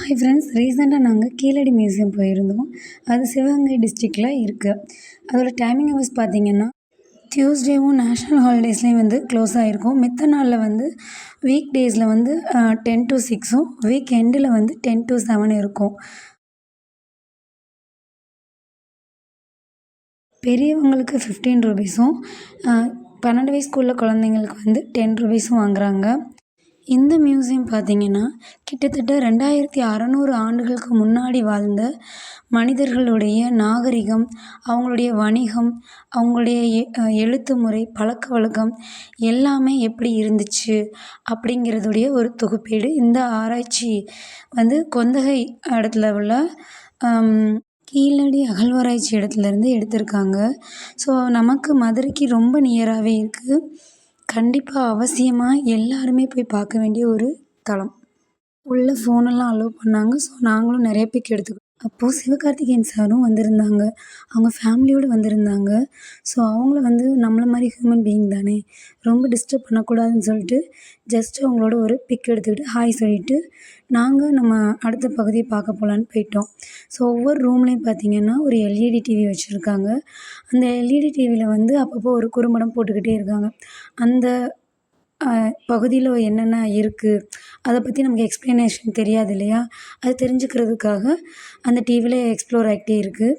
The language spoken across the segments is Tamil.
ஹாய் ஃப்ரெண்ட்ஸ், ரீசெண்டாக நாங்கள் கீழடி மியூசியம் போயிருந்தோம். அது சிவகங்கை டிஸ்ட்ரிக்டில் இருக்குது. அதோட டைமிங் ஹவர்ஸ் பார்த்தீங்கன்னா, டியூஸ்டேவும் நேஷ்னல் ஹாலிடேஸ்லேயும் வந்து க்ளோஸ் ஆகிருக்கும். மித்த நாளில் வந்து வீக் டேஸில் வந்து 10 to 6ம், வீக் எண்டில் வந்து 10 to 7 இருக்கும். பெரியவங்களுக்கு 15 ரூபீஸும், 12 வயசுக்குள்ள குழந்தைங்களுக்கு வந்து 10 ரூபீஸும் வாங்குறாங்க. இந்த மியூசியம் பார்த்தீங்கன்னா, கிட்டத்தட்ட 2600 ஆண்டுகளுக்கு முன்னாடி வாழ்ந்த மனிதர்களுடைய நாகரிகம், அவங்களுடைய வணிகம், அவங்களுடைய எழுத்து முறை, பழக்கவழக்கம் எல்லாமே எப்படி இருந்துச்சு அப்படிங்கிறதுடைய ஒரு தொகுப்பீடு. இந்த ஆராய்ச்சி வந்து கொந்தகை இடத்துல உள்ள கீழடி அகழ்வாராய்ச்சி இடத்துலேருந்து எடுத்திருக்காங்க. ஸோ நமக்கு மதுரைக்கு ரொம்ப நியராகவே இருக்குது. கண்டிப்பாக அவசியமாக எல்லாருமே போய் பார்க்க வேண்டிய ஒரு தலம். உள்ள ஃபோனெல்லாம் அலோவ் பண்ணாங்க. ஸோ நாங்களும் நிறைய பிக் எடுத்துக்கிட்டோம். அப்போது சிவகார்த்திகேயன் சாரும் வந்திருந்தாங்க. அவங்க ஃபேமிலியோடு வந்திருந்தாங்க. ஸோ அவங்கள வந்து நம்மள மாதிரி ஹியூமன் பீயிங் தானே, ரொம்ப டிஸ்டர்ப் பண்ணக்கூடாதுன்னு சொல்லிட்டு ஜஸ்ட் அவங்களோட ஒரு பிக் எடுத்துக்கிட்டு ஹாய் சொல்லிவிட்டு நாங்கள் நம்ம அடுத்த பகுதியை பார்க்க போகலான்னு போயிட்டோம். ஸோ ஒவ்வொரு ரூம்லேயும் பார்த்திங்கன்னா ஒரு எல்இடி டிவி வச்சுருக்காங்க. அந்த எல்இடி டிவியில் வந்து அப்பப்போ ஒரு குறும்படம் போட்டுக்கிட்டே இருக்காங்க. அந்த பகுதியில் என்னென்ன இருக்குது அதை பற்றி நமக்கு எக்ஸ்ப்ளனேஷன் தெரியாது இல்லையா, அது தெரிஞ்சுக்கிறதுக்காக அந்த டிவியில் எக்ஸ்ப்ளோர் ஆகிட்டே இருக்குது.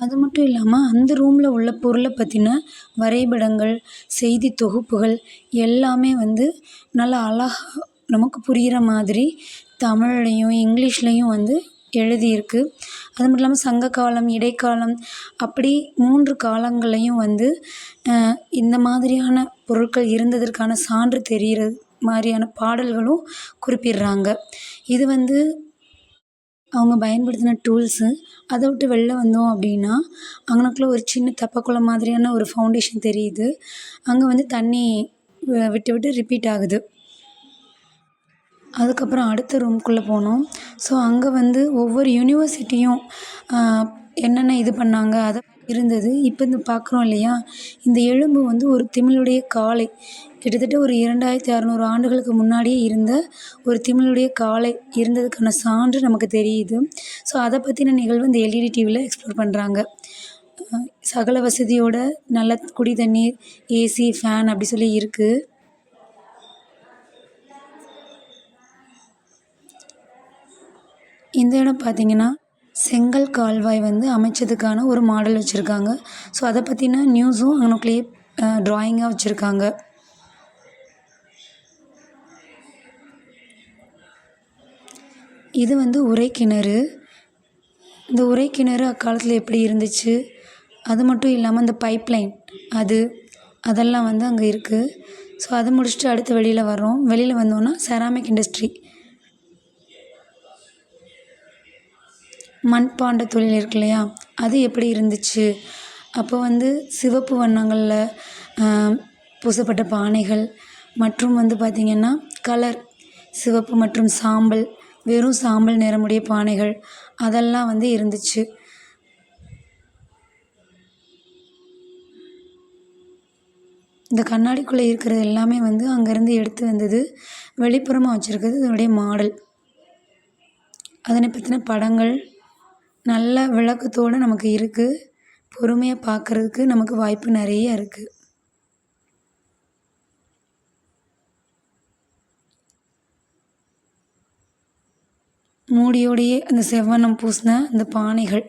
அது மட்டும் இல்லாமல் அந்த ரூமில் உள்ள பொருளை பற்றின வரைபடங்கள், செய்தி தொகுப்புகள் எல்லாமே வந்து நல்லா அழகாக நமக்கு புரிகிற மாதிரி தமிழ்லையும் இங்கிலீஷ்லேயும் வந்து எழுதியிருக்கு. அது மட்டும் இல்லாமல் சங்க காலம், இடைக்காலம் அப்படி 3 காலங்களையும் வந்து இந்த மாதிரியான பொருட்கள் இருந்ததற்கான சான்று தெரிகிறது மாதிரியான பாடல்களும் குறிப்பிடுறாங்க. இது வந்து அவங்க பயன்படுத்தின டூல்ஸு. அதை விட்டு வெளில வந்தோம் அப்படின்னா, அங்கனக்குள்ள ஒரு சின்ன தெப்பக்குளம் மாதிரியான ஒரு ஃபவுண்டேஷன் தெரியுது. அங்கே வந்து தண்ணி விட்டு விட்டு ரிப்பீட் ஆகுது. அதுக்கப்புறம் அடுத்த ரூம்குள்ளே போனோம். ஸோ அங்கே வந்து ஒவ்வொரு யூனிவர்சிட்டியும் என்னென்ன இது பண்ணாங்க அதை இருந்தது. இப்போ இந்த பார்க்குறோம் இல்லையா, இந்த எலும்பு வந்து ஒரு திமிலுடைய காலை, கிட்டத்தட்ட ஒரு 2600 ஆண்டுகளுக்கு முன்னாடியே இருந்த ஒரு திமிலுடைய காலை இருந்ததுக்கான சான்று நமக்கு தெரியுது. ஸோ அதை பற்றின நிகழ்வு இந்த எல்இடி டிவியில் எக்ஸ்ப்ளோர் பண்ணுறாங்க. சகல வசதியோட நல்ல குடி தண்ணீர், ஏசி, ஃபேன் அப்படி சொல்லி இருக்குது. இந்த இடம் பார்த்திங்கன்னா செங்கல் கால்வாய் வந்து அமைச்சதுக்கான ஒரு மாடல் வச்சுருக்காங்க. ஸோ அதை பற்றின நியூஸும் அங்கனக்குள்ளேயே ட்ராயிங்காக வச்சுருக்காங்க. இது வந்து உறைக்கிணறு. இந்த உறைக்கிணறு அக்காலத்தில் எப்படி இருந்துச்சு, அது மட்டும் இல்லாமல் அந்த பைப்லைன் அதெல்லாம் வந்து அங்கே இருக்குது. ஸோ அதை முடிச்சுட்டு அடுத்து வெளியில் வர்றோம். வெளியில் வந்தோன்னா செராமிக் இண்டஸ்ட்ரி, மண்பாண்ட தொழில் இருக்கு இல்லையா, அது எப்படி இருந்துச்சு. அப்போ வந்து சிவப்பு வண்ணங்களில் பூசப்பட்ட பானைகள் மற்றும் வந்து பார்த்திங்கன்னா கலர் சிவப்பு மற்றும் சாம்பல், வெறும் சாம்பல் நிறமுடைய பானைகள் அதெல்லாம் வந்து இருந்துச்சு. இந்த கண்ணாடிக்குள்ளே இருக்கிறது எல்லாமே வந்து அங்கேருந்து எடுத்து வந்தது. வெளிப்புறமாக வச்சுருக்கிறது இதனுடைய மாடல். அதனை பற்றின படங்கள் நல்ல விளக்கத்தோடு நமக்கு இருக்குது. பொறுமையாக பார்க்குறதுக்கு நமக்கு வாய்ப்பு நிறைய இருக்குது. மூடியோடையே அந்த செவ்வண்ணம் பூசின அந்த பானைகள்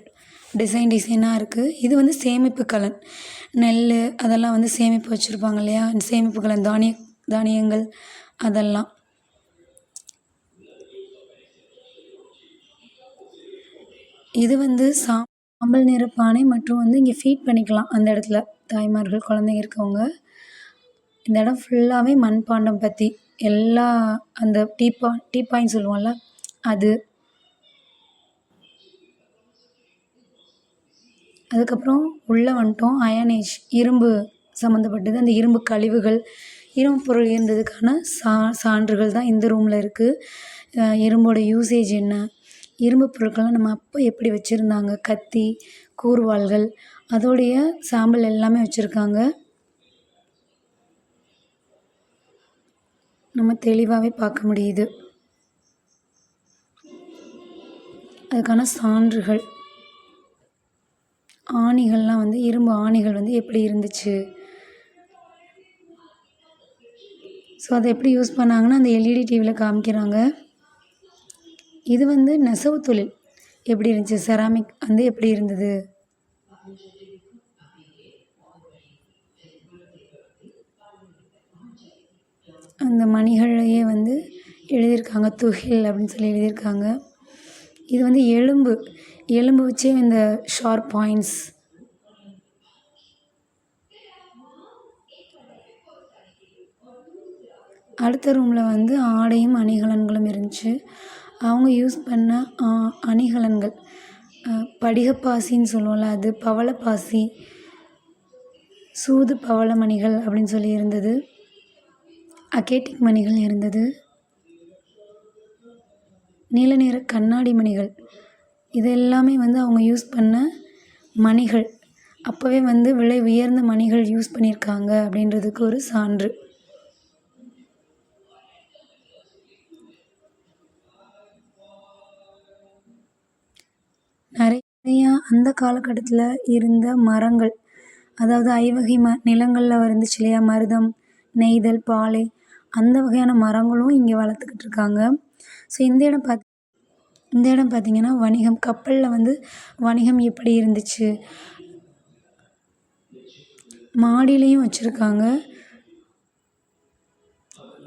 டிசைனாக இருக்குது. இது வந்து சேமிப்பு கலன். நெல் அதெல்லாம் வந்து சேமிப்பு வச்சுருப்பாங்க இல்லையா, சேமிப்பு கலன், தானியங்கள் அதெல்லாம். இது வந்து சாம்பல் நிற பானை மற்றும் வந்து இங்கே ஃபீட் பண்ணிக்கலாம் அந்த இடத்துல தாய்மார்கள், குழந்தைங்க இருக்கவங்க. இந்த இடம் ஃபுல்லாகவே மண்பாண்டம் பற்றி எல்லா அந்த டீப்பாயின்னு சொல்லுவோம்ல அது. அதுக்கப்புறம் உள்ளே வந்துட்டோம். அயனேஜ் இரும்பு சம்மந்தப்பட்டது. அந்த இரும்பு கழிவுகள், இரும்பு பொருள் இருந்ததுக்கான சான்றுகள் தான் இந்த ரூமில் இருக்குது. இரும்போட யூசேஜ் என்ன, இரும்பு பொருட்கள்லாம் நம்ம அப்போ எப்படி வச்சுருந்தாங்க, கத்தி, கூர்வாள்கள் அதோடைய சாம்பல் எல்லாமே வச்சுருக்காங்க. நம்ம தெளிவாகவே பார்க்க முடியுது. அதுக்கான சான்றுகள், ஆணிகள்லாம் வந்து இரும்பு ஆணிகள் வந்து எப்படி இருந்துச்சு, ஸோ அதை எப்படி யூஸ் பண்ணாங்கன்னா அந்த எல்இடி டிவியில் காமிக்கிறாங்க. இது வந்து நெசவு தொழில் எப்படி இருந்துச்சு, செராமிக் வந்து எப்படி இருந்தது, அந்த மணிகளையே வந்து எழுதியிருக்காங்க. துகில் அப்படின்னு சொல்லி எழுதியிருக்காங்க. இது வந்து எலும்பு வச்சே இந்த ஷார்ப் பாயிண்ட்ஸ். அடுத்த ரூமில் வந்து ஆடையும் அணிகலன்களும் இருந்துச்சு. அவங்க யூஸ் பண்ண அணிகலன்கள் படிகப்பாசின்னு சொல்லுவோம்ல, அது பவளப்பாசி, சூது பவள மணிகள் அப்படின்னு சொல்லி இருந்தது. அகேட்டிக் மணிகள் இருந்தது. நீல நிற கண்ணாடி மணிகள், இது எல்லாமே வந்து அவங்க யூஸ் பண்ண மணிகள். அப்போவே வந்து விலை உயர்ந்த மணிகள் யூஸ் பண்ணியிருக்காங்க அப்படின்றதுக்கு ஒரு சான்று. நிறையா அந்த காலகட்டத்தில் இருந்த மரங்கள், அதாவது ஐவகை நிலங்களில் இருந்துச்சு இல்லையா, மருதம், நெய்தல், பாலை, அந்த வகையான மரங்களும் இங்கே வளர்த்துக்கிட்டு இருக்காங்க. ஸோ இந்த இடம் பார்த்திங்கன்னா வணிகம், கப்பலில் வந்து வணிகம் எப்படி இருந்துச்சு, மாடியிலையும் வச்சுருக்காங்க.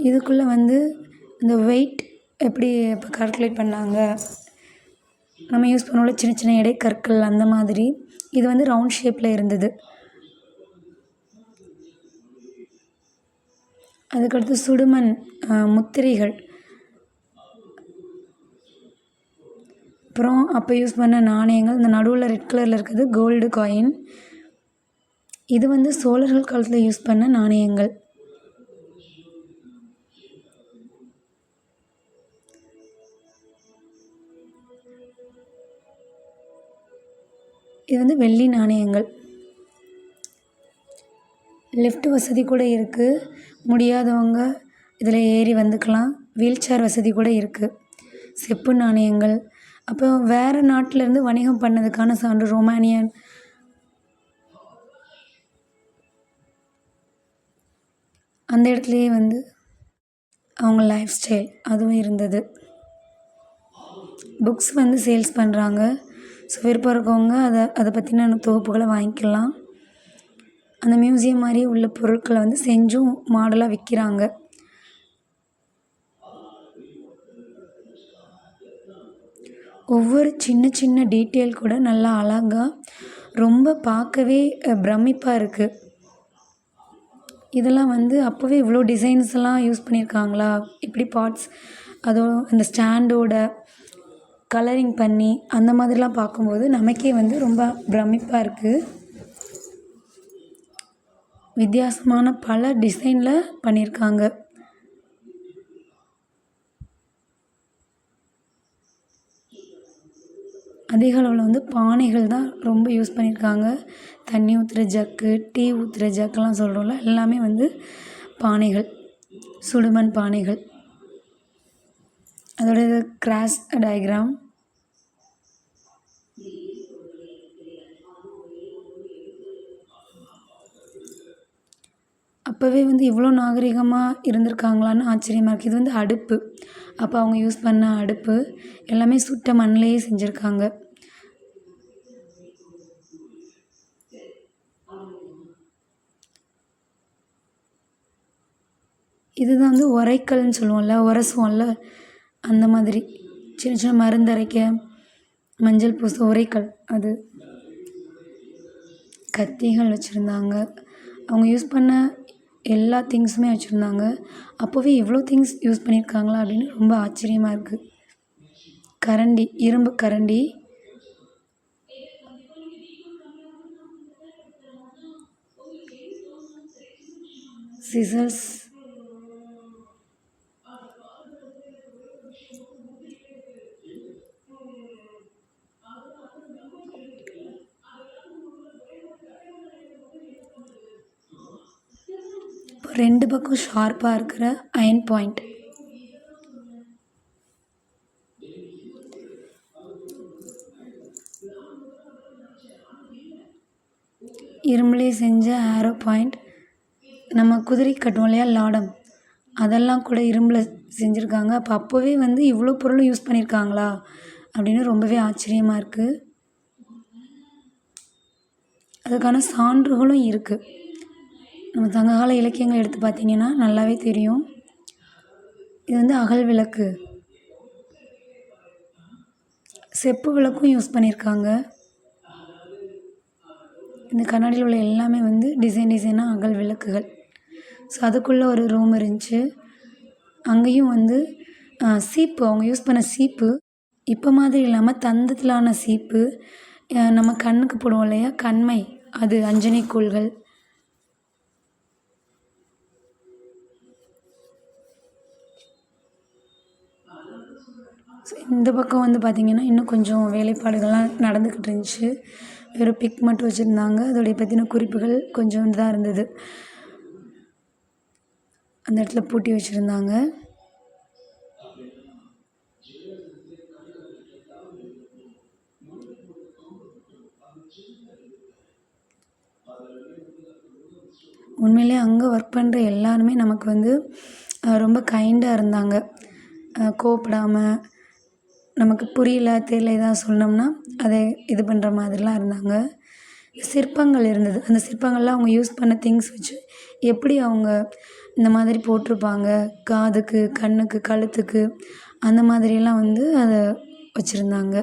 இதுக்குள்ளே வந்து இந்த வெயிட் எப்படி இப்போ கால்குலேட் பண்ணாங்க, நம்ம யூஸ் பண்ணுவோம்ல சின்ன சின்ன எடை கற்கள், அந்த மாதிரி இது வந்து ரவுண்ட் ஷேப்பில் இருந்தது. அதுக்கடுத்து சுடுமண் முத்திரைகள், அப்புறம் அப்போ யூஸ் பண்ண நாணயங்கள். இந்த நடுவில் ரெட் கலரில் இருக்கிறது கோல்டு காயின். இது வந்து சோழர்கள் காலத்தில் யூஸ் பண்ண நாணயங்கள். இது வந்து வெள்ளி நாணயங்கள். லிஃப்ட் வசதி கூட இருக்குது, முடியாதவங்க இதில் ஏறி வந்துக்கலாம். வீல் சேர் வசதி கூட இருக்குது. செப்பு நாணயங்கள். அப்போ வேறு நாட்டிலேருந்து வணிகம் பண்ணதுக்கான சான்று ரொமானியன், அந்த இடத்துலையே வந்து அவங்க லைஃப் ஸ்டைல் அதுவும் இருந்தது. புக்ஸ் வந்து சேல்ஸ் பண்ணுறாங்க. ஸோ விருப்பம் இருக்கவங்க அதை பற்றின தொகுப்புகளை வாங்கிக்கலாம். அந்த மியூசியம் மாதிரி உள்ள பொருட்களை வந்து செஞ்சும் மாடலாக விற்கிறாங்க. ஒவ்வொரு சின்ன சின்ன டீட்டெயில் கூட நல்லா அழகாக, ரொம்ப பார்க்கவே பிரமிப்பாக இருக்குது. இதெல்லாம் வந்து அப்போவே இவ்வளோ டிசைன்ஸ் எல்லாம் யூஸ் பண்ணியிருக்காங்களா, இப்படி பார்ட்ஸ், அதுவும் அந்த ஸ்டாண்டோட கலரிங் பண்ணி அந்த மாதிரிலாம் பார்க்கும்போது நமக்கே வந்து ரொம்ப பிரமிப்பாக இருக்குது. வித்தியாசமான பல டிசைனில் பண்ணியிருக்காங்க. அதிக அளவில் வந்து பானைகள் தான் ரொம்ப யூஸ் பண்ணியிருக்காங்க. தண்ணி ஊற்றுற ஜக்கு, டீ ஊற்றுற ஜக்கெல்லாம் சொல்கிறோம்ல, எல்லாமே வந்து பானைகள், சுடுமண் பானைகள். அதோட கிராஸ் டயக்ராம். அப்போவே வந்து இவ்வளோ நாகரிகமாக இருந்திருக்காங்களான்னு ஆச்சரியமாக இருக்குது. இது வந்து அடுப்பு, அப்போ அவங்க யூஸ் பண்ண அடுப்பு எல்லாமே சுட்ட மண்ணிலேயே செஞ்சுருக்காங்க. இதுதான் வந்து உரைக்கல்னு சொல்லுவோம்ல, உரசுவோம்ல, அந்த மாதிரி சின்ன சின்ன மருந்தரைக்க, மஞ்சள் பூச உரைக்கல். அது கத்திகள் வச்சுருந்தாங்க. அவங்க யூஸ் பண்ண எல்லா திங்ஸுமே வச்சுருந்தாங்க. அப்போவே இவ்வளோ திங்ஸ் யூஸ் பண்ணியிருக்காங்களா அப்படின்னு ரொம்ப ஆச்சரியமாக இருக்குது. கரண்டி, இரும்பு கரண்டி, சிசர்ஸ், 2 பக்கம் ஷார்ப்பாக இருக்கிற அயன் பாயிண்ட். இரும்புலே செஞ்ச ஆரோ பாயிண்ட். நம்ம குதிரை கட்டுவோம் இல்லையா லாடம், அதெல்லாம் கூட இரும்பில் செஞ்சுருக்காங்க. அப்போவே வந்து இவ்வளோ பொருளும் யூஸ் பண்ணியிருக்காங்களா அப்படின்னு ரொம்பவே ஆச்சரியமாக இருக்குது. அதுக்கான சான்றுகளும் இருக்குது. நம்ம சங்ககால இலக்கியங்கள் எடுத்து பார்த்திங்கன்னா நல்லாவே தெரியும். இது வந்து அகல் விளக்கு, செப்பு விளக்கும் யூஸ் பண்ணியிருக்காங்க. இந்த கண்ணாடியில் உள்ள எல்லாமே வந்து டிசைனாக அகல் விளக்குகள். ஸோ அதுக்குள்ளே ஒரு ரூம் இருந்துச்சு. அங்கேயும் வந்து சீப்பு, அவங்க யூஸ் பண்ண சீப்பு இப்போ மாதிரி இல்லாமல் தந்தத்திலான சீப்பு. நம்ம கண்ணுக்கு போடுவோம் இல்லையா கண்மை, அது அஞ்சனை கோள்கள். இந்த பக்கம் வந்து பார்த்திங்கன்னா இன்னும் கொஞ்சம் வேலைப்பாடுகள்லாம் நடந்துக்கிட்டு இருந்துச்சு. வெறும் பிக் மட்டும் வச்சுருந்தாங்க. அதோடைய பற்றின குறிப்புகள் கொஞ்சம் தான் இருந்தது. அந்த இடத்துல பூட்டி வச்சுருந்தாங்க. உண்மையிலே அங்கே ஒர்க் பண்ணுற எல்லாருமே நமக்கு வந்து ரொம்ப கைண்டாக இருந்தாங்க. கோவப்படாமல், நமக்கு புரியல தெரியல ஏதாவது சொன்னோம்னா அதை இது பண்ணுற மாதிரிலாம் இருந்தாங்க. சிற்பங்கள் இருந்தது. அந்த சிற்பங்கள்லாம் அவங்க யூஸ் பண்ண திங்ஸ் வச்சு எப்படி அவங்க இந்த மாதிரி போட்டிருப்பாங்க, காதுக்கு, கண்ணுக்கு, கழுத்துக்கு, அந்த மாதிரியெல்லாம் வந்து அதை வச்சுருந்தாங்க.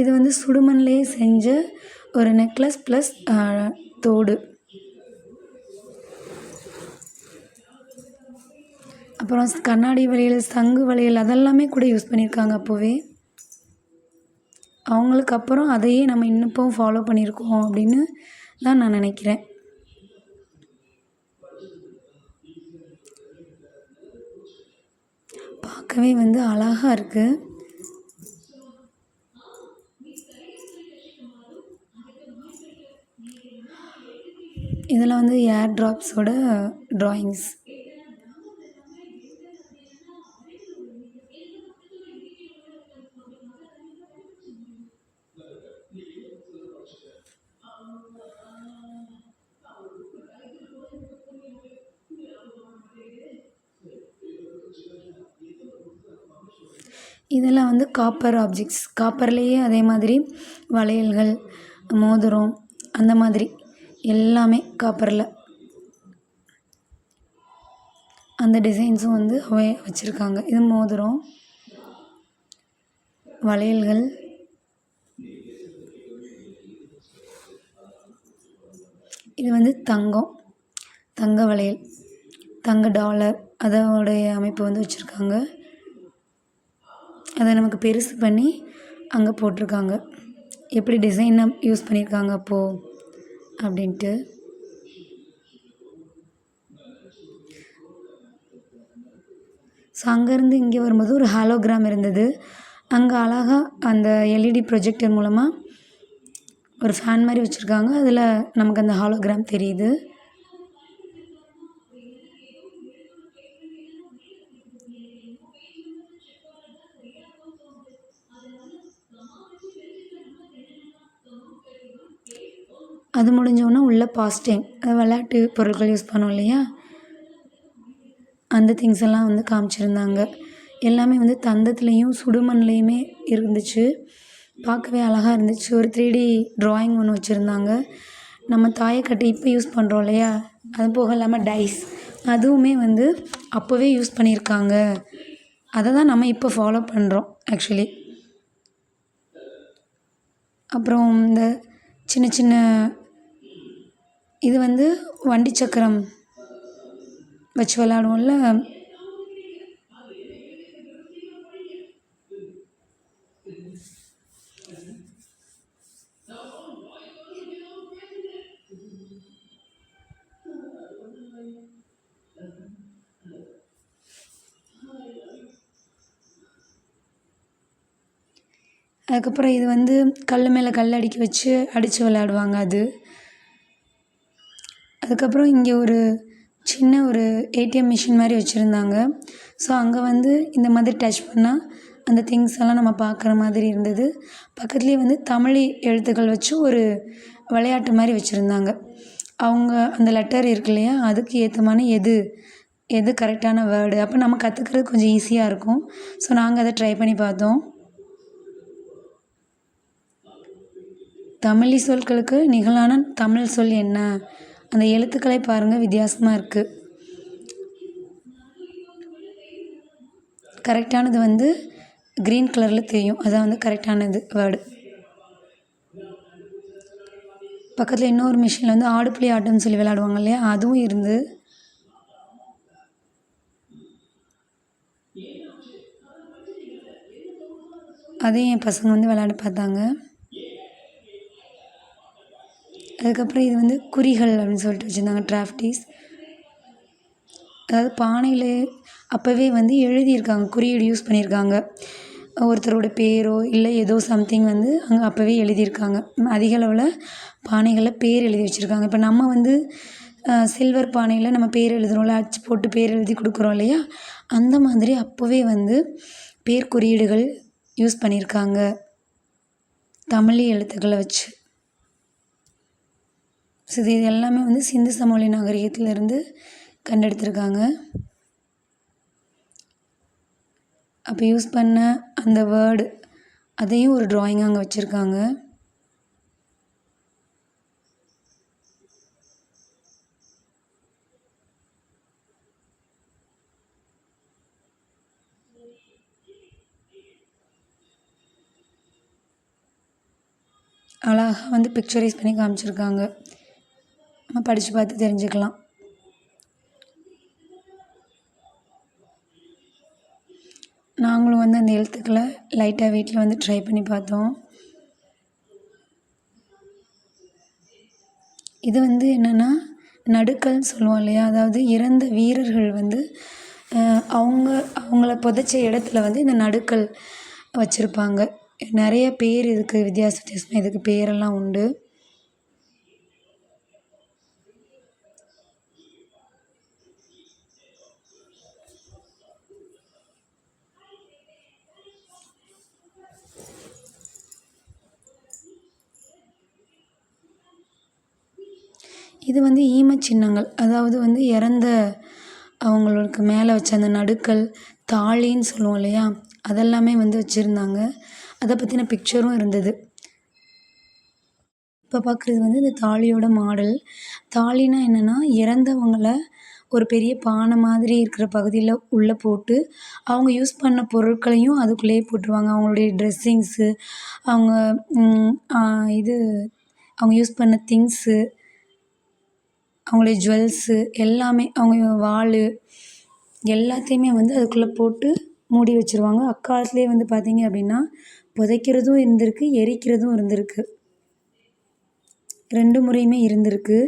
இது வந்து சுடுமண்லேயே செஞ்ச ஒரு நெக்லஸ் ப்ளஸ் தோடு. அப்புறம் கண்ணாடி வளையல், சங்கு வளையல், அதெல்லாமே கூட யூஸ் பண்ணியிருக்காங்க அப்போவே. அவங்களுக்கு அப்புறம் அதையே நம்ம இன்னும் ஃபாலோ பண்ணியிருக்கோம் அப்படின்னு தான் நான் நினைக்கிறேன். பார்க்கவே வந்து அழகாக இருக்குது. இதெல்லாம் வந்து ஏர் ட்ராப்ஸோட ட்ராயிங்ஸ். இதெல்லாம் வந்து காப்பர் ஆப்ஜெக்ட்ஸ். காப்பர்லேயே அதே மாதிரி வளையல்கள், மோதிரம், அந்த மாதிரி எல்லாமே காப்பரில் அந்த டிசைன்ஸும் வந்து வச்சுருக்காங்க. இது மோதிரம், வளையல்கள், இது வந்து தங்கம், தங்க வளையல், தங்க டாலர், அதோடைய அமைப்பு வந்து வச்சுருக்காங்க. அதை நமக்கு பெருசு பண்ணி அங்கே போட்டிருக்காங்க. எப்படி டிசைனாக யூஸ் பண்ணியிருக்காங்க அப்போது அப்படின்ட்டு. ஸோ அங்கேருந்து இங்கே வரும்போது ஒரு ஹாலோகிராம் இருந்தது. அங்கே அழகாக அந்த எல்இடி ப்ரொஜெக்டர் மூலமாக ஒரு ஃபேன் மாதிரி வச்சுருக்காங்க. அதில் நமக்கு அந்த ஹாலோகிராம் தெரியுது. அது முடிஞ்சோன்னா உள்ள பாஸ்ட் டைம், அது விளையாட்டு பொருட்கள் யூஸ் பண்ணோம் இல்லையா, அந்த திங்ஸ் எல்லாம் வந்து காமிச்சிருந்தாங்க. எல்லாமே வந்து தந்தத்துலேயும் சுடுமண்லேயுமே இருந்துச்சு. பார்க்கவே அழகாக இருந்துச்சு. ஒரு 3D ட்ராயிங் ஒன்று வச்சுருந்தாங்க. நம்ம தாயக்கட்டை இப்போ யூஸ் பண்ணுறோம் இல்லையா, அது போக இல்லாமல் டைஸ், அதுவுமே வந்து அப்போவே யூஸ் பண்ணியிருக்காங்க. அதை தான் நம்ம இப்போ ஃபாலோ பண்ணுறோம் ஆக்சுவலி. அப்புறம் இந்த சின்ன சின்ன இது வந்து வண்டி சக்கரம் வச்சு விளாடுவோம்ல, அதுக்கப்புறம் இது வந்து கல் மேலே கல் அடுக்கி வச்சு அடித்து விளையாடுவாங்க அது. அதுக்கப்புறம் இங்கே ஒரு சின்ன ஒரு ஏடிஎம் மிஷின் மாதிரி வச்சுருந்தாங்க. ஸோ அங்கே வந்து இந்த மாதிரி டச் பண்ணால் அந்த திங்ஸ் எல்லாம் நம்ம பார்க்குற மாதிரி இருந்தது. பக்கத்துலேயே வந்து தமிழ் எழுத்துக்கள் வச்சு ஒரு விளையாட்டு மாதிரி வச்சுருந்தாங்க. அவங்க அந்த லெட்டர் இருக்கு இல்லையா, அதுக்கு ஏற்றமான எது கரெக்டான வேர்டு, அப்போ நம்ம கற்றுக்கிறது கொஞ்சம் ஈஸியாக இருக்கும். ஸோ நாங்கள் அதை ட்ரை பண்ணி பார்த்தோம். தமிழ் சொற்களுக்கு நிகழான தமிழ் சொல் என்ன? அந்த எழுத்துக்களை பாருங்கள், வித்தியாசமாக இருக்குது. கரெக்டானது வந்து க்ரீன் கலரில் தெரியும், அதான் வந்து கரெக்டானது வேர்டு. பக்கத்தில் இன்னொரு மிஷினில் வந்து ஆடு புலி ஆட்டம்னு சொல்லி விளையாடுவாங்க இல்லையா, அதுவும் இருந்து. அதையும் என் பசங்க வந்து விளையாட பார்த்தாங்க. அதுக்கப்புறம் இது வந்து குறிகள் அப்படின்னு சொல்லிட்டு வச்சுருந்தாங்க, டிராஃப்டீஸ். அதாவது பானையில் அப்போவே வந்து எழுதியிருக்காங்க, குறியீடு யூஸ் பண்ணியிருக்காங்க. ஒருத்தரோட பேரோ இல்லை ஏதோ சம்திங் வந்து அங்கே அப்போவே எழுதியிருக்காங்க. அதிக அளவில் பானைகளில் பேர் எழுதி வச்சுருக்காங்க. இப்போ நம்ம வந்து சில்வர் பானையில் நம்ம பேர் எழுதுகிறோம்ல, அச்சு போட்டு பேர் எழுதி கொடுக்குறோம் இல்லையா, அந்த மாதிரி அப்போவே வந்து பேர் குறியீடுகள் யூஸ் பண்ணியிருக்காங்க தமிழ் எழுத்துக்களை வச்சு. ஸோ இது எல்லாமே வந்து சிந்து சமவெளி நாகரிகத்திலேருந்து கண்டெடுத்திருக்காங்க. அப்போ யூஸ் பண்ண அந்த வேர்டு அதையும் ஒரு ட்ராயிங் அங்கே வச்சுருக்காங்க. அழகாக வந்து பிக்சரைஸ் பண்ணி காமிச்சிருக்காங்க, நம்ம படித்து பார்த்து தெரிஞ்சுக்கலாம். நாங்களும் வந்து அந்த எழுத்துக்களை லைட்டாக வீட்டில் வந்து ட்ரை பண்ணி பார்த்தோம். இது வந்து என்னென்னா நடுக்கல்னு சொல்லுவோம் இல்லையா, அதாவது இறந்த வீரர்கள் வந்து அவங்கள புதைச்ச இடத்துல வந்து இந்த நடுக்கல் வச்சுருப்பாங்க. நிறைய பேர் இதுக்கு வித்தியாசமாக இதுக்கு பேரெல்லாம் உண்டு. இது வந்து ஈமச்சின்னங்கள், அதாவது வந்து இறந்த அவங்களுக்கு மேலே வச்ச அந்த நடுக்கல், தாலின்னு சொல்லுவோம் இல்லையா, அதெல்லாமே வந்து வச்சுருந்தாங்க. அதை பற்றின பிக்சரும் இருந்தது. இப்போ பார்க்குறது வந்து இந்த தாலியோட மாடல். தாலினா என்னென்னா, இறந்தவங்கள ஒரு பெரிய பானை மாதிரி இருக்கிற பகுதியில் உள்ளே போட்டு அவங்க யூஸ் பண்ண பொருட்களையும் அதுக்குள்ளேயே போட்டுருவாங்க. அவங்களுடைய ட்ரெஸ்ஸிங்ஸு, அவங்க அவங்க யூஸ் பண்ண திங்ஸு, அவங்களுடைய ஜுவல்ஸு எல்லாமே, அவங்க வாள் எல்லாத்தையுமே வந்து அதுக்குள்ளே போட்டு மூடி வச்சுருவாங்க. அக்காலத்துலேயே வந்து பார்த்திங்க அப்படின்னா புதைக்கிறதும் இருந்திருக்கு, எரிக்கிறதும் இருந்திருக்கு. 2 முறையுமே இருந்திருக்கு.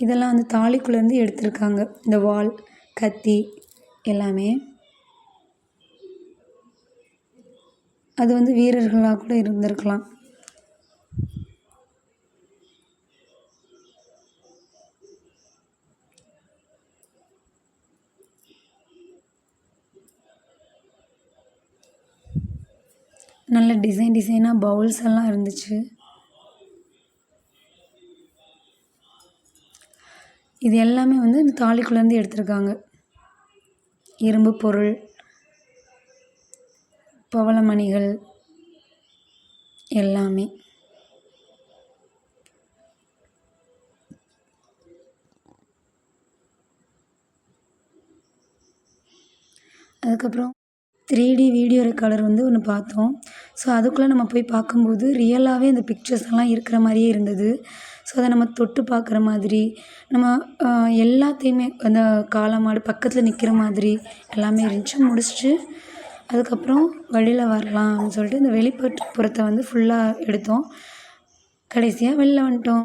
இதெல்லாம் வந்து தாலிக்குள்ளேருந்து எடுத்திருக்காங்க, இந்த வாள், கத்தி எல்லாமே. அது வந்து வீரர்களாக கூட இருந்திருக்கலாம். நல்ல டிசைனாக பவுல்ஸ் எல்லாம் இருந்துச்சு. இது எல்லாமே வந்து இந்த தாலிக்குள்ளேருந்து எடுத்திருக்காங்க. இரும்பு பொருள், பவளமணிகள் எல்லாமே. அதுக்கப்புறம் 3D வீடியோ ரெக்கார்டர் வந்து ஒன்று பார்த்தோம். ஸோ அதுக்குள்ளே நம்ம போய் பார்க்கும்போது ரியலாகவே அந்த பிக்சர்ஸ் எல்லாம் இருக்கிற மாதிரியே இருந்தது. ஸோ அதை நம்ம தொட்டு பார்க்குற மாதிரி, நம்ம எல்லாத்தையுமே அந்த காளமாடு பக்கத்தில் நிற்கிற மாதிரி எல்லாமே இருந்துச்சு. முடிச்சுட்டு அதுக்கப்புறம் வெளியில் வரலாம் அப்படின்னு சொல்லிட்டு இந்த வெளிப்புறத்தை வந்து ஃபுல்லாக எடுத்தோம். கடைசியாக வெளில வந்துட்டோம்.